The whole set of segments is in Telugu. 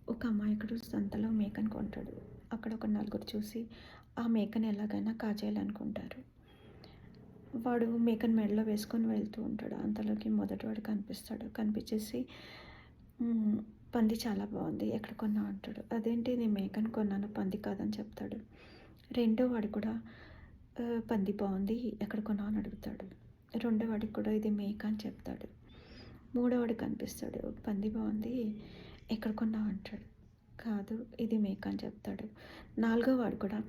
ఒక అమాయకుడు సంతలో మేకను కొంటాడు. అక్కడ ఒక నలుగురు చూసి ఆ మేకని ఎలాగైనా కాజేయాలనుకుంటారు. వాడు మేకని మెడలో వేసుకొని వెళ్తూ ఉంటాడు. అంతలోకి మొదటివాడు కనిపిస్తాడు. కనిపించేసి హ్మ్. "పంది చాలా బావుంది. ఎక్కడ కొన్నావు?" అంటాడు. "అదేంటి నేను మేకని కొన్నాను. పంది కాదని" చెప్తాడు. రెండో వాడు కూడా "పంది బావుంది. ఎక్కడ కొన్నావు?" అని అడుగుతాడు. రెండో వాడికి కూడా ఇది మేక అని చెప్తాడు. మూడో వాడు కనిపిస్తాడు. "పంది బావుంది. ఎక్కడ కొన్నావు?" అంటాడు. "కాదు ఇది మేక" అని చెప్తాడు. నాలుగో వాడు కూడా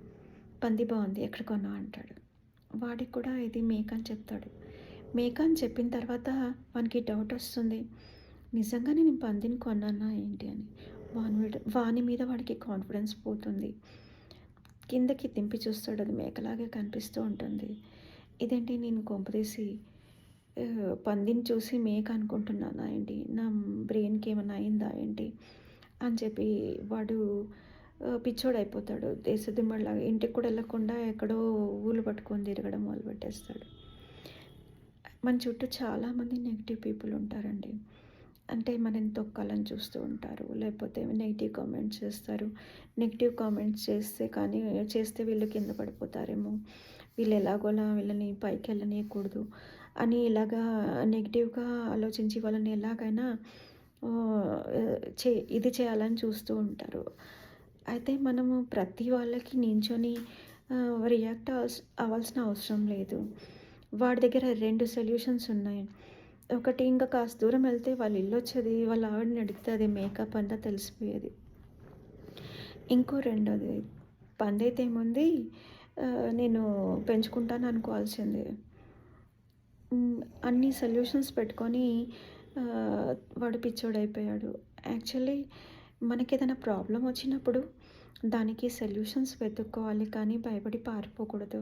"పంది బావుంది. ఎక్కడ కొన్నావు?" అంటాడు. వాడికి కూడా ఇది మేక అని చెప్తాడు. మేక అని చెప్పిన తర్వాత వానికి డౌటొస్తుంది. నిజంగానే నేను పందిని కొన్నానా ఏంటి అని. వాని మీద వాడికి కాన్ఫిడెన్స్ పోతుంది. కిందకి దింపి చూస్తాడు. అది మేకలాగే కనిపిస్తూ ఉంటుంది. ఇదేంటి నేను కొంపదీసి పందిని చూసి మేక అనుకుంటున్నానా ఏంటి? నా బ్రెయిన్‌కి ఏమన్నా అయిందా ఏంటి? అని చెప్పి వాడు పిచ్చోడయిపోతాడు. దేశదిమ్మడిలాగా ఇంటికి కూడా ఎళ్ళకుండా ఎక్కడో ఊలు పట్టుకొని తిరగడం మొదలుపెట్టేస్తాడు. మన చుట్టూ చాలామంది నెగెటివ్ పీపుల్ ఉంటారండి. అంటే మనల్ని తొక్కాలని చూస్తూ ఉంటారు. లేకపోతే నెగెటివ్ కామెంట్స్ చేస్తారు. నెగెటివ్ కామెంట్స్ చేస్తే వీళ్ళు కింద పడిపోతారేమో, వీళ్ళు ఎలాగోలా వీళ్ళని పైకెళ్ళనీయకూడదు అని ఇలాగా నెగెటివ్‌గా ఆలోచించి వాళ్ళని ఎలాగైనా ఆహ్, ఇది చేయాలని చూస్తూ ఉంటారు. అయితే మనము ప్రతి వాళ్ళకి నించొని రియాక్ట్ అవ్వాల్సిన అవసరం లేదు. వాడి దగ్గర 2 సొల్యూషన్స్ ఉన్నాయి. ఒకటి ఇంకా కాస్త దూరం వెళ్తే వాళ్ళ ఇల్లొచ్చేది. వాళ్ళ ఆవిడని అడిగితే అది మేకప్ అంతా తెలిసిపోయేది. ఇంకో రెండోది పందైతే ఏముంది నేను పెంచుకుంటాను అనుకోవాల్సిందే. అన్ని సొల్యూషన్స్ పెట్టుకొని ఆహ్, వాడు పిచ్చోడయిపోయాడు. యాక్చువల్లీ మనకేదైనా ప్రాబ్లమ్ వచ్చినప్పుడు దానికి సొల్యూషన్స్ వెతుక్కోవాలి కానీ భయపడి పారిపోకూడదు.